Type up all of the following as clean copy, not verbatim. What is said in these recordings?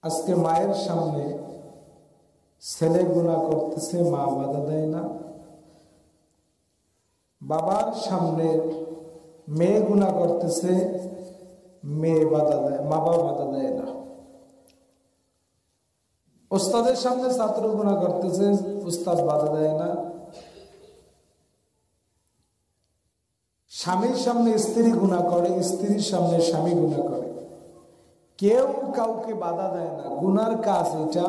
আজকে মায়ের সামনে ছেলে গুনাহ করতেছে, মা বাধা দেয় না। বাবার সামনে মেয়ে গুনাহ করতেছে, মেয়ে বাধা দেয়, মা বাবা বাধা দেয় না। উস্তাদের সামনে ছাত্র গুনাহ করতেছে, উস্তাদ বাধা দেয় না। স্বামীর সামনে স্ত্রী গুনাহ করে, স্ত্রীর সামনে স্বামী গুনাহ করে, কেউ কাউকে বাধা দেয় না। গুনার কাজ এটা,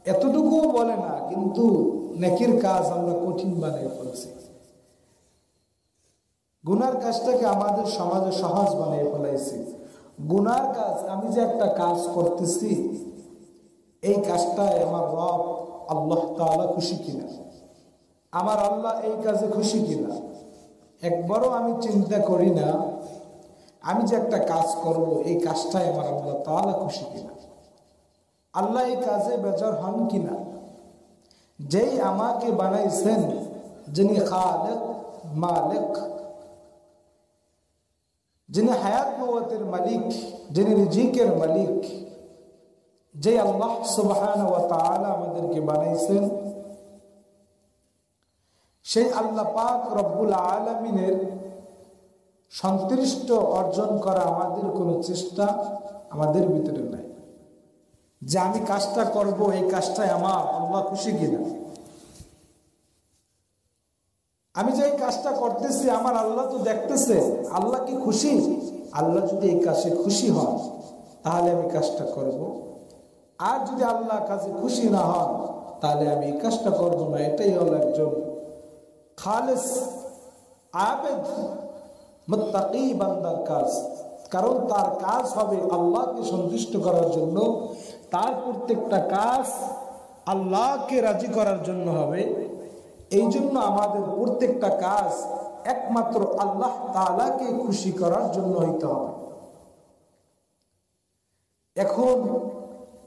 এতটুকুও বলে না, কিন্তু নেকির কাজ আমরা কঠিন বানিয়ে ফেলছি। গুনার কাজটাকে আমাদের সমাজে সহজ বানিয়ে ফেলাইছি। গুনার কাজ, আমি যে একটা কাজ করতেছি, এই কাজটায় আমার রব আল্লাহ তাআলা খুশি কিনা, আমার আল্লাহ এই কাজে খুশি কিনা, একবারও আমি চিন্তা করি না। আমি যে একটা কাজ করব, এই কাজটায় আমার আল্লাহ তাআলা খুশি কিনা, আল্লাহ এই কাজে বেজার হন কিনা। যেই আমাকে বানাইছেন, যিনি খালেক মালিক, যিনি হায়াত মওয়াতের মালিক, যিনি রিজিকের মালিক, যে আল্লাহ সুবহানাহু ওয়া তাআলা আমাদেরকে বানাইছেন, সেই আল্লাহ পাক রব্বুল আলামিনের সন্তুষ্ট অর্জন করা আমাদের কোনো চেষ্টা আমাদের ভিতরে নাই। যে আমি কাজটা করব, এই কাজটায় আমার আল্লাহ খুশি কিনা, আমি যে এই কাজটা করতেছি আমার আল্লাহ তো দেখতেছে, আল্লাহ কি খুশি? আল্লাহ যদি এই কাজে খুশি হন তাহলে আমি কাজটা করব, আর যদি আল্লাহ কাজে খুশি না হন তাহলে আমি এই কাজটা করব না। এটাই হলো একজন খালেস আবেদ মুত্তাকি বান্দার কাজ। কারণ তার কাজ হবে আল্লাহকে সন্তুষ্ট করার জন্য, তার প্রত্যেকটা কাজ আল্লাহকে রাজি করার জন্য হবে। এই জন্য আমাদের প্রত্যেকটা কাজ একমাত্র আল্লাহ তাআলাকে খুশি করার জন্য হইতে হবে। এখন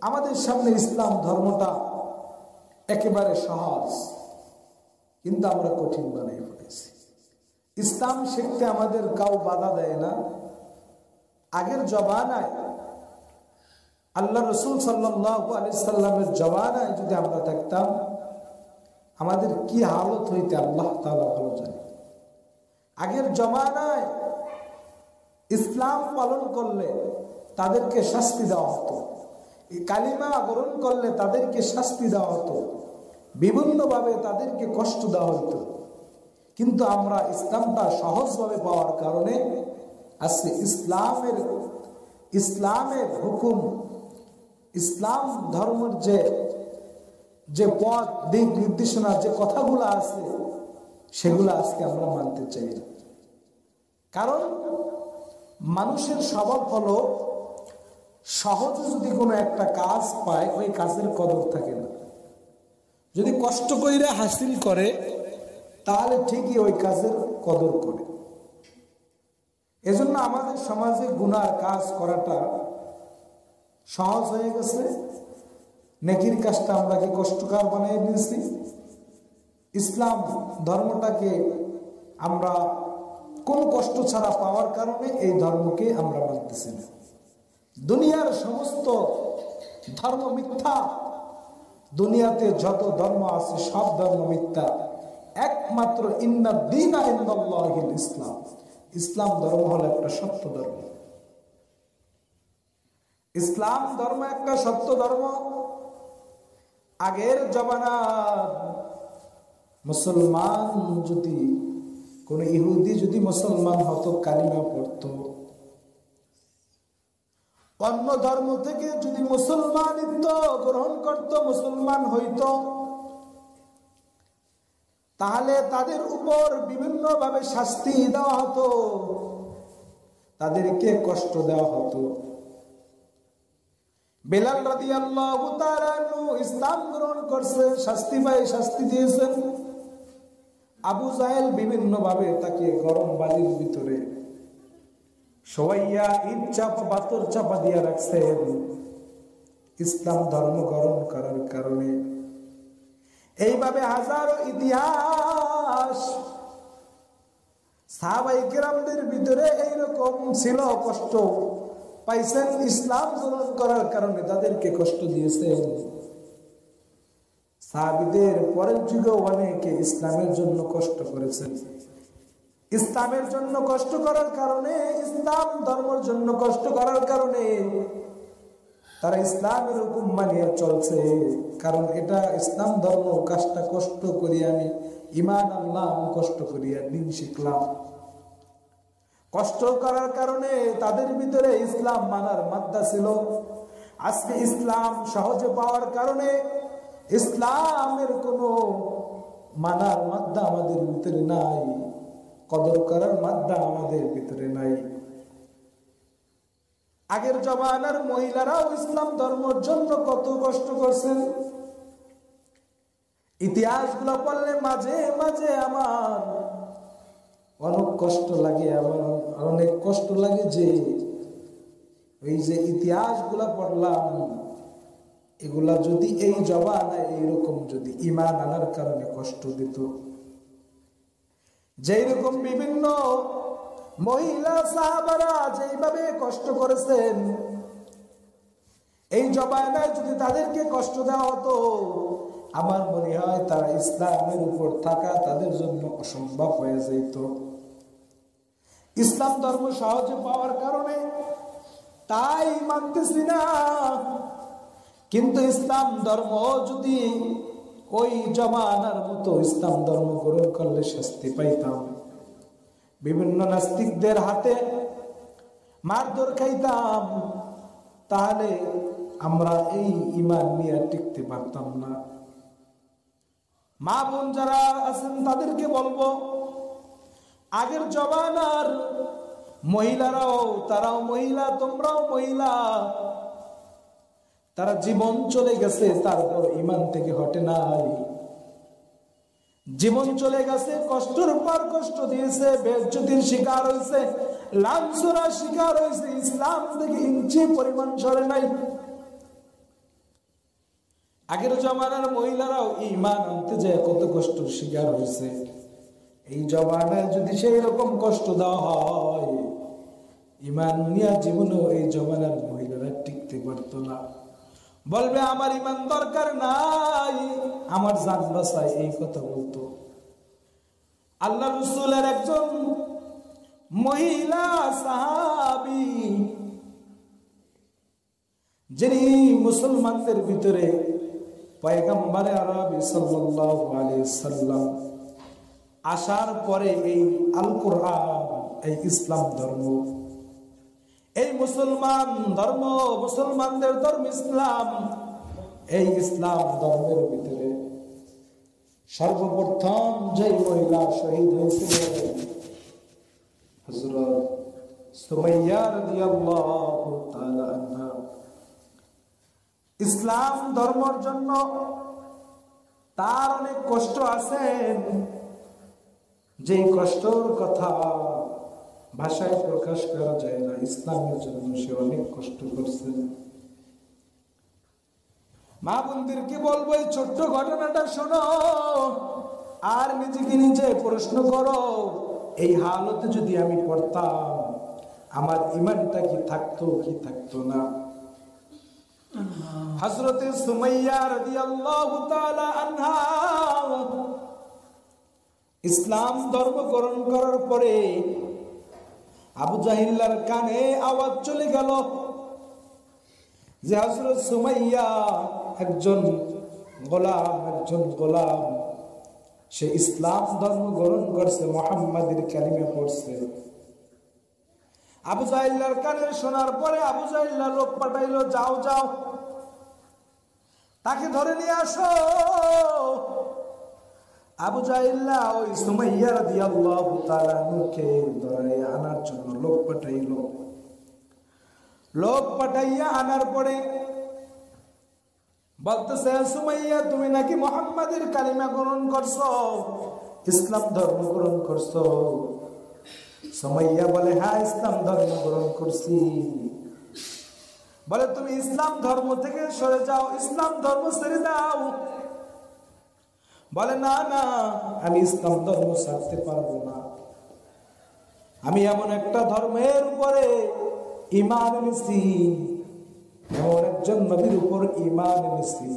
আমাদের সামনে ইসলাম ধর্মটা একেবারে সহজ, কিন্তু আমরা কঠিন বানিয়ে ফেলেছি। ইসলাম শিখতে আমাদের কাউ বাধা দেয় না। আগের জমানায় আল্লাহ রাসূল সাল্লাল্লাহু আলাইহি সাল্লামের জমানায় যদি আমরা থাকতাম, আমাদের কি হালত হইতে আল্লাহ তাআলা ভালো জানে। আগের জমানায় ইসলাম পালন করলে তাদেরকে শাস্তি দেওয়া হতো, এই কালিমা গ্রহণ করলে তাদেরকে শাস্তি দেওয়া হতো, বিভিন্নভাবে তাদেরকে কষ্ট দেওয়া হতো। কিন্তু আমরা ইসলামটা সহজভাবে পাওয়ার কারণে আজকে ইসলামের হুকুম, ইসলাম ধর্মের যে পথ দিক নির্দেশনা, যে কথাগুলো আছে, সেগুলো আজকে আমরা মানতে চাই না। কারণ মানুষের স্বভাব হলো, সহজে যদি কোনো একটা কাজ পায় ওই কাজের কদর থাকে না। যদি কষ্ট কইরা হাসিল করে তাহলে ঠিকই ওই কাজের কদর করে। এজন্য আমাদের সমাজে গুনার কাজ করাটা সহজ হয়ে গেছে। নেকির কাজটা আমরা কি কষ্টকর বানিয়ে দিয়েছি। ইসলাম ধর্মটাকে আমরা কোন কষ্ট ছাড়া পাওয়ার কারণে এই ধর্মকে আমরা মানতেছি না। দুনিয়ার সমস্ত ধর্ম মিথ্যা। দুনিয়াতে যত ধর্ম আছে সব ধর্ম মিথ্যা। একমাত্র ইন্নাদ দীনা ইনদাল্লাহিল ইসলাম, ইসলাম ধর্ম হলো একটা সত্য ধর্ম। ইসলাম ধর্ম একটা সত্য ধর্ম। আগের জমানার মুসলমান যদি, কোন ইহুদি যদি মুসলমান হতো, কালিমা পড়তো, অন্য ধর্ম থেকে যদি মুসলমানিত্ব গ্রহণ করত, মুসলমান হইত, তাহলে তাদের উপর বিভিন্নভাবে শাস্তি দেওয়া হতো, তাদেরকে কষ্ট দেওয়া হতো। বেলাল রাদিয়াল্লাহু তাআলা আনহু ইসলাম গ্রহণ করছে, শাস্তি পায়, শাস্তি দিয়েছেন। আবু জাহেল বিভিন্নভাবে তাকে গরম বালির ভিতরে শোয়াইয়া ইট চাপা, পাথর চাপা দিয়া রাখছেন ইসলাম ধর্ম গ্রহণ করার কারণে। এইভাবে হাজারো ইতিহাস সাহাবায়ে কেরামদের ভিতরে এইরকম ছিল কষ্ট, পাইছেন, ইসলাম গ্রহণ করার কারণে তাদেরকে কষ্ট দিয়েছেন। সাহাবীদের পরের যুগে অনেকে ইসলামের জন্য কষ্ট করেছেন। ইসলামের জন্য কষ্ট করার কারণে, ইসলাম ধর্মের জন্য কষ্ট করার কারণে তারা ইসলামের হুকুম মানিয়ে চলছে। কারণ এটা ইসলাম ধর্ম, কাজটা কষ্ট করি আমি ঈমান আনলাম, কষ্ট করিয়া দিন শিখলাম। কষ্ট করার কারণে তাদের ভিতরে ইসলাম মানার মাদ্দা ছিল। আজকে ইসলাম সহজে পাওয়ার কারণে ইসলামের কোনো মানার মাদ্দা আমাদের ভিতরে নাই, কদর করার মাদ্দা আমাদের ভিতরে নাই। আগের জমানার মহিলারাও ইসলাম ধর্মের জন্য কত কষ্ট করছেন। ইতিহাসগুলো পড়লে মাঝে মাঝে আমার অনেক কষ্ট লাগে, আমার অনেক কষ্ট লাগে যে এই যে ইতিহাসগুলা পড়লাম, এগুলা যদি এই জমানায় এইরকম যদি ঈমান আনার কারণে কষ্ট দিত, যেই রকম বিভিন্ন মহিলা সাহাবারা যেইভাবে কষ্ট করেছেন, এই জমানায় যদি তাদেরকে কষ্ট দেওয়া হতো, আমার মনে হয় তারা ইসলামের উপর থাকা তাদের জন্য অসম্ভব হয়ে যেত। ইসলাম ধর্ম সহজে পাওয়ার কারণে তাই মানতেছি না, কিন্তু ইসলাম ধর্ম যদি ওই জমানার মতো ইসলাম ধর্ম গ্রহণ করলে শাস্তি পাইতাম, বিভিন্ন নাস্তিকদের হাতে মারধর খাইতাম, তাহলে আমরা এই ঈমান নিয়ে টিকতে পারতাম না। মা বোন যারা আছেন তাদেরকে বলবো, আগের জমানার মহিলারাও, তারাও মহিলা, তোমরাও মহিলা, তারা জীবন চলে গেছে, তারপর ঈমান থেকে হটে নাই। জীবন চলে গেছে, কষ্টের পর কষ্ট দিয়েছে, বেজ্জতির শিকার হয়েছে, লাঞ্ছনার শিকার হয়েছে, ইসলাম থেকে ইঞ্চি পরিমাণ সরে নাই। আগের জমানার মহিলারাও ঈমান আনতে যায় কত কষ্টের শিকার হয়েছে। এই জমানায় যদি সেই রকম কষ্ট দেওয়া হয়, ঈমান নিয়ে জীবনেও এই জমানার মহিলারা টিকতে পারতো না। বলবে আমার ঈমান দরকার নাই, আমার জান বাঁচাই, এই কথা বলতো। আল্লাহ রাসূলের একজন মহিলা সাহাবী, যিনি মুসলমানদের ভিতরে পয়গম্বরে আরবি সাল্লাল্লাহু আলাইহি সাল্লাম আসার পরে এই আল কোরআন, এই ইসলাম ধর্ম, এই মুসলমান ধর্ম, মুসলমানদের ধর্ম ইসলাম, এই ইসলাম ধর্মের ভিতরে সর্বপ্রথম যে মহিলা শহীদ হয়েছিলেন হযরত সুমাইয়া রাদিয়াল্লাহু তাআলা আনহা। ইসলাম ধর্মের জন্য তার অনেক কষ্ট আছেন, যে কষ্টর কথা ভাষায় প্রকাশ করা যায় না। ইসলামের জন্য সে অনেক কষ্ট করছে। মা বোনদেরকে বলবো, এই ছোট্ট ঘটনাটা শোনো আর নিজেকে নিজে প্রশ্ন করো, এই হালতে যদি আমি পড়তাম, আমার ঈমানটা কি থাকতো কি থাকতো না। হযরত সুমাইয়া রাদিয়াল্লাহু তাআলা আনহা ইসলাম ধর্ম গ্রহণ করার পরে আবু জাহিল্লার কানে আওয়াজ চলে গেল যে হযরত সুমাইয়া একজন গোলাম, সে ইসলাম ধর্ম গ্রহণ করছে, মুহাম্মাদের কালিমা পড়ছে। আবু জাহিল্লার কানে শোনার পরে আবু জাহিল্লা লোক পাঠাইলো, যাও যাও তাকে ধরে নিয়ে আসো। আবু জাহিল্লা ওই সুমাইয়া রাদিয়াল্লাহু তাআলা আনহাকে ধরে আনার জন্য লোক পাঠাইলো। লোক পাঠাইয়া আনার পরে বলতেছে, সুমাইয়া তুমি নাকি মুহাম্মাদের কালিমা গ্রহণ করছো, ইসলাম ধর্ম গ্রহণ করছো? সুমাইয়া বলে, হ্যাঁ ইসলাম ধর্ম গ্রহণ করছি। বলে, তুমি ইসলাম ধর্ম থেকে সরে যাও, ইসলাম ধর্ম ছেড়ে দাও। বলে, না না, আমি ইসলাম ধর্ম ছাড়তে পারবো না। আমি এমন একটা ধর্মের উপরে ঈমান এনেছি, এমন একজন নবীর উপর ঈমান এনেছি।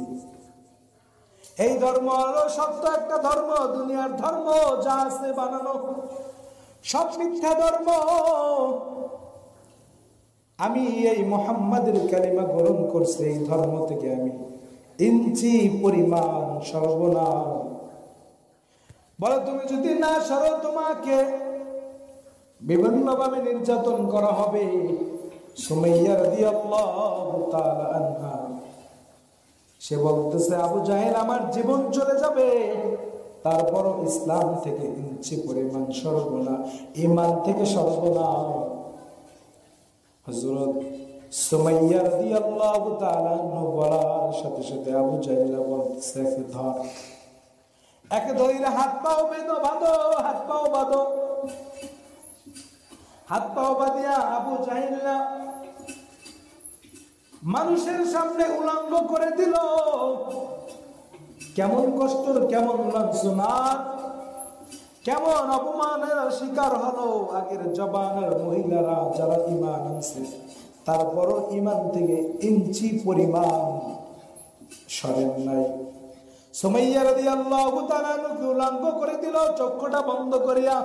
এই ধর্ম হলো সত্য একটা ধর্ম। দুনিয়ার ধর্ম যা আছে বানানো সব মিথ্যা ধর্ম। আমি এই মুহাম্মাদের কালিমা গ্রহণ করছি, এই ধর্ম থেকে আমি ইঞ্চি পরিমাণ সরব না। বলো তুমি যদি না সরো, তোমাকে বিভিন্নভাবে নির্যাতন করা হবে। সুমাইয়া রাদিয়াল্লাহু তাআলা আনহা সে বলতেছে, আবু জাহেল আমার জীবন চলে যাবে, তারপরও ইসলাম থেকে ইঞ্চি পরিমাণ সরব না, ঈমান থেকে সরব না। হযরত সুমাইয়া রাদিয়াল্লাহু তাআলা আনহা বলার সাথে সাথে আবু জাহেল বলতেছে, একে ধরে হাত পাও বেঁধো, বাঁধো, হাত পাও বাঁধো। হাত পাও বাঁধিয়া আবু জাহেল মানুষের সামনে উলঙ্গ করে দিল। কেমন কষ্টর, কেমন লাঞ্ছনার, কেমন অপমানের শিকার হলো আগের জবানের মহিলারা যারা ঈমান আনছে, তারপরও ঈমান থেকে ইঞ্চি পরিমাণ সরেন নাই। সুমাইয়া রাদিয়াল্লাহু তাআলা উলঙ্গ করে দিল, চক্ষুটা বন্ধ করিয়া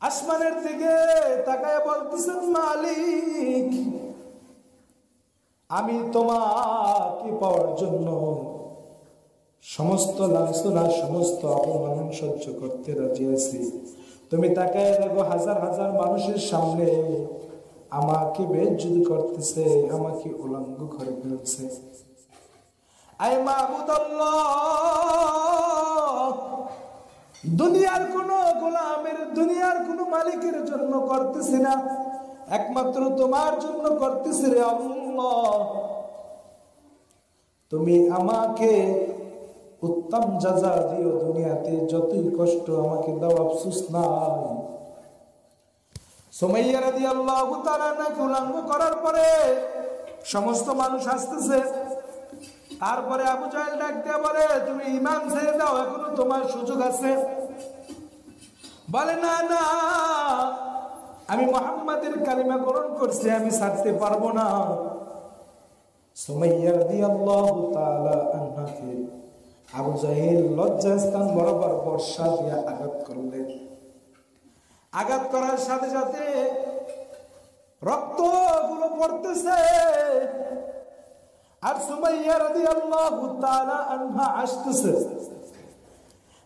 আসমানের দিকে তাকায় বলতেছেন, মালিক আমি তোমাকে পাওয়ার জন্য সমস্ত লাঞ্ছনা, সমস্ত অপমান সহ্য করতে রাজি আছি। তুমি তাকায় দেখো, হাজার হাজার মানুষের সামনে আমাকে বেইজ্জতি করতেছে, আমাকে উলঙ্গ করে ফেলছে। আয় মাবুদ আল্লাহ, দুনিয়ার কোন গোলামের, দুনিয়ার কোন মালিকের জন্য করতেছি না, একমাত্র তোমার জন্য করতেছি রে আল্লাহ। তুমি আমাকে উত্তম যাজা দিও, দুনিয়াতে যতই কষ্ট আমাকে দাও, আফসোস নাই। সুমাইয়া রাদিয়াল্লাহু তাআলা নাকি উলঙ্গ করার পরে সমস্ত মানুষ আসতেছে। তারপরে আবু জাহেল ডাক দিয়ে বলে, তুমি ঈমান ছেড়ে দাও, এখনো তোমার সুযোগ আছে। বলে, না না, আমি মুহাম্মাদের কালিমা গ্রহণ করছি, আমি ছাড়তে পারবো না। সুমাইয়া রাদিয়াল্লাহু তাআলা আনহাকে আবু জাহেল লজ্জাস্থান বরাবর বর্ষা দিয়ে আঘাত করলেন। আঘাত করার সাথে সাথে রক্তগুলো পড়তেছে, আর সুমাইয়া রাদিয়াল্লাহু তাআলা আনহা আসতেছে।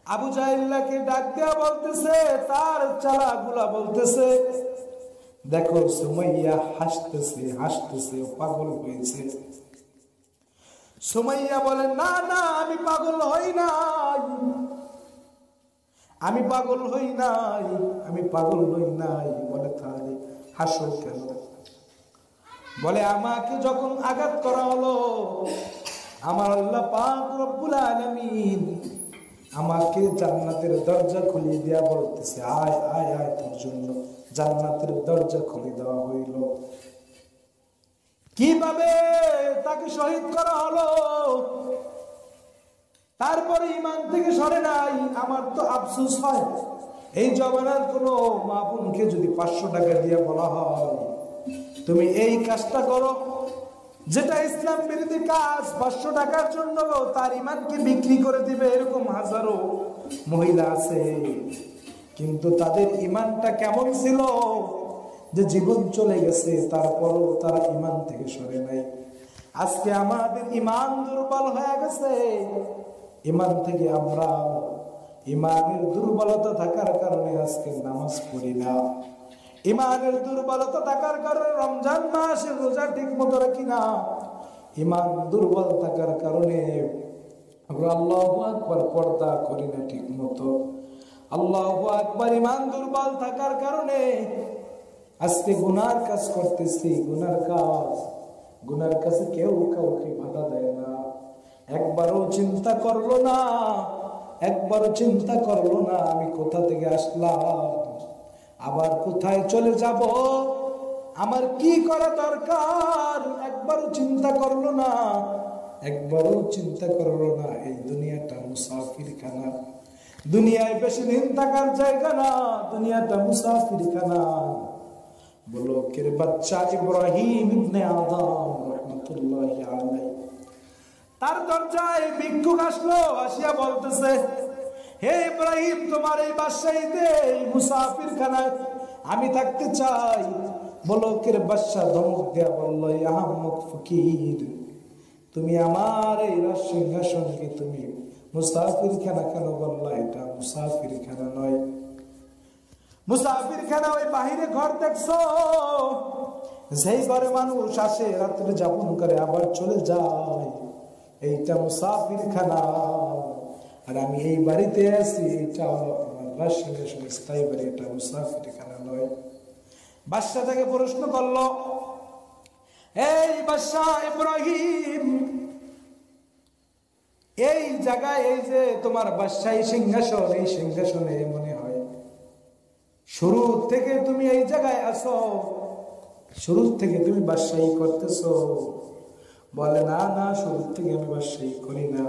আবু জাহেলকে ডাক দেয়া বলতেছে, তার চালাগুলা বলতেছে, দেখো সুমাইয়া হাসতেছে, হাসতেছে, পাগল হয়েছে। সুমাইয়া বলে, না না, আমি পাগল হই নাই, আমি পাগল হই নাই, আমি পাগল হই নাই। বলে, তাহলে হাসো কেন? বলে, আমাকে যখন আঘাত করা হলো, আমার আল্লাহ পাক রব্বুল আলামিন আমাকে জান্নাতের দরজা খুলে দেয়া বলতেছে, আয় আয় আয়, তোর জন্য জান্নাতের দরজা খুলে দেওয়া হইল। কিভাবে তাকে শহীদ করা হলো, তারপরে ঈমান থেকে সরে নাই। আমার তো আফসোস হয়, এই জমানার কোন মা বোনকে যদি 500 টাকা দিয়ে বলা হয়, তুমি এই কাজটা করো, যেটা ইসলাম বিরোধী কাজ, 500 টাকার জন্য তার ঈমানকে বিক্রি করে দিবে, এরকম হাজারো মহিলা আছে। কিন্তু তাদের ঈমানটা কেমন ছিল যে জীবন চলে গেছে, তারপরও তারা ঈমান থেকে সরে নাই। আজকে আমাদের ঈমান দুর্বল হয়ে গেছে। ঈমান থেকে আমরা, ঈমানের দুর্বলতা থাকার কারণে আজকে নামাজ পড়ি না। ঈমানের দুর্বলতা থাকার কারণে রমজান মাসে রোজা ঠিক মতো রাখি না। ঈমান দুর্বল থাকার কারণে আমরা আল্লাহু আকবার পর্দা করি না ঠিক মতো। আল্লাহু আকবার। ঈমান দুর্বল থাকার কারণে আজকে গুনার কাজ করতেছি, গুনার কাছে কেউ কাউকে বাধা দেয় না। একবারও চিন্তা করলো না, একবারও চিন্তা করলো না আমি কোথা থেকে আসলাম, আবার কোথায় চলে যাব, আমার কি করা দরকার, একবারও চিন্তা করলো না, একবারও চিন্তা করলো না। এই দুনিয়াটা মুসাফিরখানা, দুনিয়ায় বেশি দিন থাকার জায়গা না, দুনিয়াটা মুসাফিরখানা। বলকের বাচ্চা ইব্রাহিম ইবনে আদম রাহমাতুল্লাহি আলাইহি, তার দরজায় ভিক্ষুক আসলো, আসিয়া বলতেছে, হে ইব্রাহিম, তোমার এই বাসাইতে মুসাফির খানায় আমি থাকতে চাই। বলকের বাদশা ধমক দেয়া বলল, আহমক ফকির, তুমি আমার এই রাজসিংহাসনকে তুমি মুসাফির খানা কেন বললা? এটা মুসাফির খানা নয়। মুসাফির খানা ওই বাহিরে ঘর দেখছো, যেই ঘরে মানুষ আসে, রাত্রে যাপন করে, আবার চলে যায়, এইটা মুসাফির খানা। আর আমি এই বাড়িতে আছি, এটা আমার রাজসিংহাসন, স্থায়ী বাড়ি, এটা মুসাফির খানা নয়। বাদশা থেকে প্রশ্ন করলো, এই বাদশা ইব্রাহিম, এই জায়গায়, এই যে তোমার বাদশাহী সিংহাসন, এই সিংহাসনে মনে হয় শুরু থেকে তুমি এই জায়গায় আসো, শুরু থেকে তুমি বাদশাহী করতেছো? বলে, না না, শুরু থেকে আমি বাদশাহী করি না।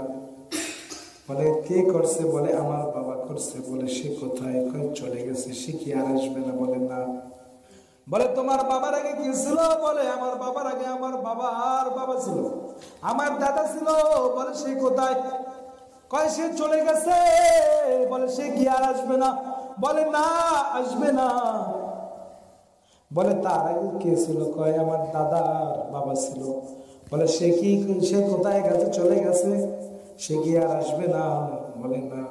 বলে, কে করছে? বলে, আমার বাবা করছে। বলে, সে কোথায়? চলে গেছে। সে কি আর আসবে না? বলে, না। বলে, তোমার বাবার আগে কি ছিল? বলে, আমার বাবার আগে আমার বাবার বাবা ছিল, আমার দাদা ছিল। বলে, সে কোথায়? কয়, সে চলে গেছে। বলে, সে কি আর আসবে না? বলে, না, আসবে না। বলে, তার আগে কে ছিল? কয়, আমার দাদার বাবা ছিল। বলে, সে কি, সে কোথায় গেছে? চলে গেছে। সে কি আর আসবে না? বলে, না।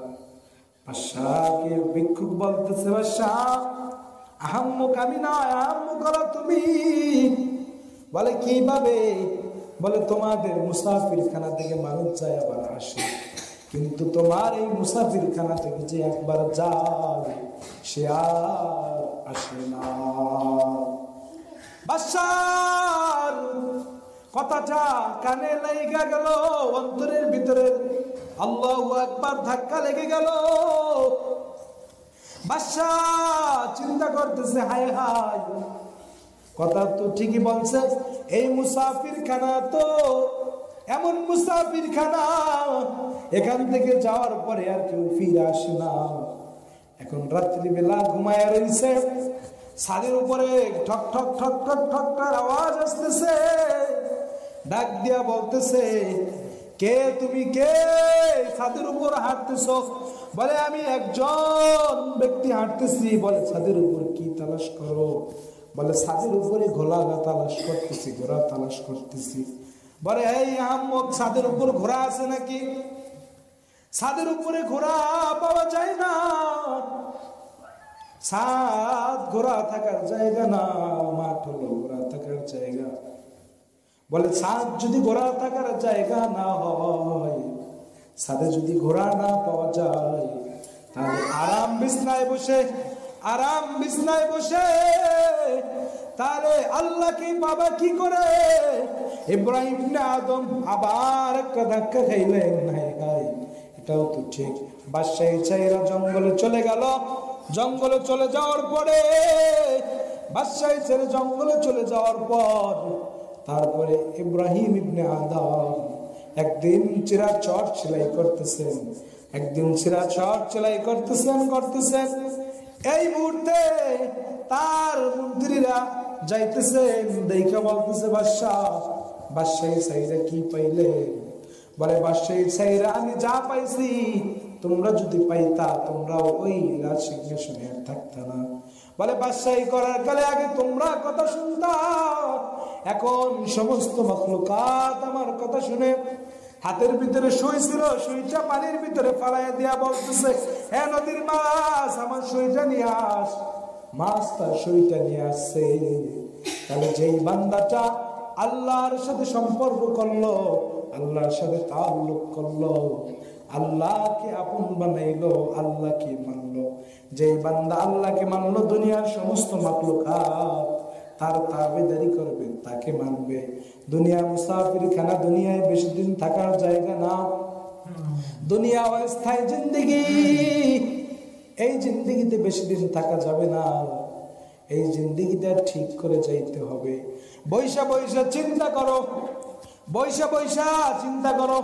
বাদশাকে ভিক্ষুক বলতেছে, বাদশাহ, আহাম্মক আমি না, আহাম্মক করা তুমি। বলে, কিভাবে? বলে, তোমাদের মুসাফির খানা থেকে মানুষ যায় আবার আসে, কিন্তু তোমার এই মুসাফির খানা থেকে যে একবার যায়, সে আর আসে না। বাদশার কথাটা কানে লেগে গেল, অন্তরের ভিতরে আল্লাহু আকবার ধাক্কা লেগে গেল। বাদশা চিন্তা করতেছে, হায় হায়, কথা তো ঠিকই বলছে, এই মুসাফির খানা তো এমন মুসাফির খানা, এখান থেকে যাওয়ার পরে আর কেউ ফিরে আসে না। এখন রাত্রিবেলা ঘুমায় রয়েছে, ছাদের উপরে ঠক ঠক ঠক ঠক ঠক আওয়াজ আসতেছে, ডাক দিয়া বলতেছে, কে তুমি? কে ছাদের উপর হাঁটতেছ? বলে, আমি একজন ব্যক্তি হাঁটতেছি। বলে, ছাদের উপর কি তালাশ করো? বলে, ছাদের উপরে ঘোড়া তালাশ করতেছি, ঘোড়া তালাশ করতেছি। বলে, এই আহম্মদ, ছাদের উপর ঘোড়া আছে নাকি? ছাদের উপরে ঘোড়া পাওয়া যায় না, ছাদ ঘোড়া থাকার জায়গা না, মাঠ হলো ঘোড়া থাকার জায়গা। বলে, ছাদ যদি ঘোড়া থাকার জায়গা না হয়, ছাদে যদি ঘোড়া না পাওয়া যায়, তাহলে আরাম বিছনায় বসে, আরাম বিছনায় বসে তাহলে আল্লাহকে বাবা কি করে? ইব্রাহিম ইবনে আদম আবার একটা ধাক্কা খাইলেন, নাই ভাই, এটাও তো ঠিক। বাদশাহ চাইরা জঙ্গলে চলে গেল। জঙ্গলে চলে যাওয়ার পরে, বাদশাহ ছেড়ে জঙ্গলে চলে যাওয়ার পর, তারপরে ইব্রাহিম ইবনে আদম একদিন চিরা চট সেলাই করতেছেন, একদিন চিরা চট সেলাই করতেছেন। এই মুহূর্তে তার মন্ত্রীরা যাইতেছেন, দেখে বলতেছে, বাদশাহী সাইরা কি পাইলে? বলে, বাদশাহী সাইরা আমি যা পাইছি, তোমরা যদি পাইতা, তোমরাও ওই রাজ সিংহাসনে থাকতা না। বলে, বাদশাহী করার কালে আগে তোমরা কথা শুনতা, এখন সমস্ত মাখলুকাত আমার কথা শুনে হাতের ভিতরে সুই ছিল, সুইটা পানির ভিতরে ফালাইয়া দিয়া বলতেছে, হে নদীর মাছ, আমার সুইটা নিয়ে আস। মাছ তার সুইটা নিয়ে আসছে। তাহলে যেই বান্দাটা আল্লাহর সাথে সম্পর্ক করলো, আল্লাহর সাথে তাআল্লুক করলো, আল্লাহকে আপন বানাইলো, আল্লাহকে মানলো, যেই বান্দা আল্লাহকে মানলো, দুনিয়ার সমস্ত মাখলুকাত তার তাবেদারি করবে, তাকে মানবে। দুনিয়া মুসাফির খানা, দুনিয়ায় বেশি দিন থাকার জায়গা না, দুনিয়া অস্থায়ী জিন্দেগি, এই জিন্দেগিতে বেশি দিন থাকা যাবে না, এই জিন্দেগিটা ঠিক করে যাইতে হবে। বৈশা বৈশা চিন্তা করো, বৈশা বৈশা চিন্তা করো,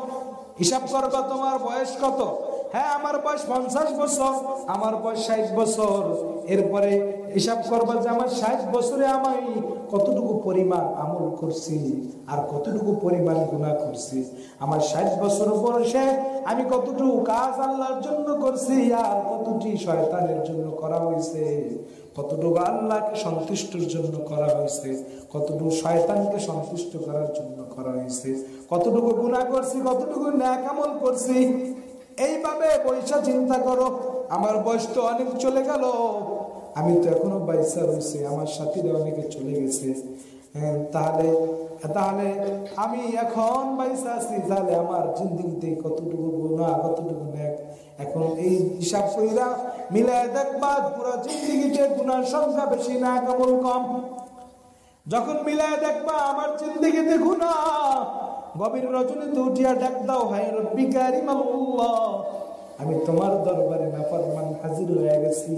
হিসাব করবা তোমার বয়স কত। হ্যাঁ, আমার বয়স 50 বছর, আমার বয়স 60 বছর, এরপরে হিসাব করবা যে আমার 60 বছরে আমি কতটুকু পরিমাণ আমল করছি আর কতটুকু পরিমাণ গুনাহ করছি। আমার 60 বছর বয়সে আমি কতটুকু কাজ আল্লাহর জন্য করছি আর কতটি শয়তানের জন্য করা হয়েছে, কতটুকু আল্লাহকে সন্তুষ্টির জন্য করা হয়েছে, কতটুকু শয়তানকে সন্তুষ্ট করার জন্য করা হয়েছে, কতটুকু গুনাহ করছি, কতটুকু নেক আমল করছি। এইভাবে পয়সা চিন্তা করো। আমার বয়স তো অনেক চলে গেল, আমি তো এখনো বাইসা রয়েছে, আমার সাথীরা অনেকে চলে গেছে। হ্যাঁ, তাহলে আমি এখন বাইসা আছি, তাহলে আমার জিন্দগিতে কতটুকু গুনাহ কতটুকু নেক, এখন এই হিসাব কইরা মিলায় দেখবা পুরো জিন্দগিতে গুনার সংখ্যা বেশি না আমল কম। যখন মিলায় দেখবা আমার জিন্দগিতে গুনাহ, গভীর রজনীতে উঠিয়া ডাক দাও, হায় রব্বি কারিম আল্লাহ, আমি তোমার দরবারে নাফরমান হাজির হয়ে গেছি,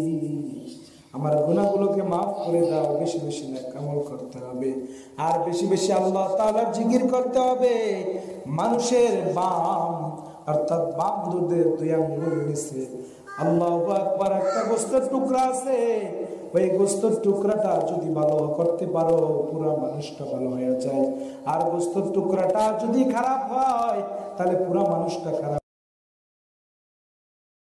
আমার গুনাহগুলোকে মাফ করে দাও। বেশি বেশি নেক আমল করতে হবে আর বেশি বেশি আল্লাহ তাআলার জিকির করতে হবে। মানুষের বাম অর্থাৎ বাম দুধের 2 আঙ্গুল নিচে আল্লাহু আকবার একটা গোশতের টুকরা আছে, ওই গোশতের টুকরাটা যদি ভালো করতে পারো পুরো মানুষটা ভালো হয়ে যায়, আর গোশতের টুকরাটা যদি খারাপ হয় তাহলে পুরো মানুষটা খারাপ।